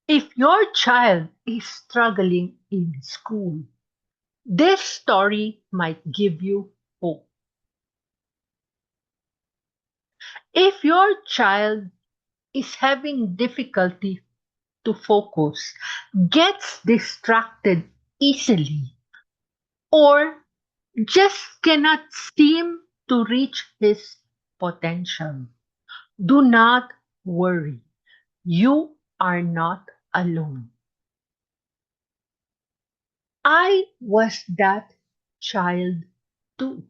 If your child is struggling in school, this story might give you hope. If your child is having difficulty to focus, gets distracted easily, or just cannot seem to reach his potential, do not worry. You are not alone. I was that child too.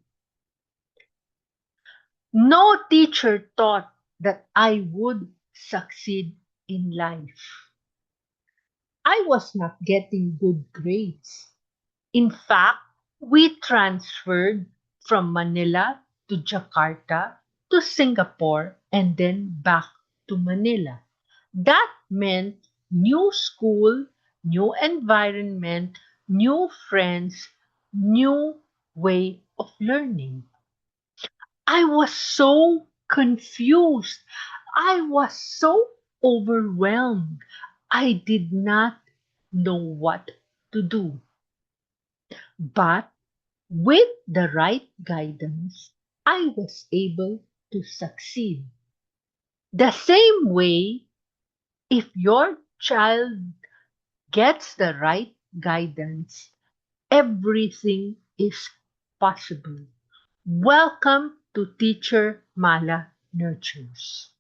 No teacher thought that I would succeed in life. I was not getting good grades. In fact, we transferred from Manila to Jakarta to Singapore and then back to Manila. That meant new school, new environment, new friends, new way of learning. I was so confused. I was so overwhelmed. I did not know what to do. But with the right guidance, I was able to succeed. The same way, if your child gets the right guidance, everything is possible. Welcome to Teacher Mala Nurtures.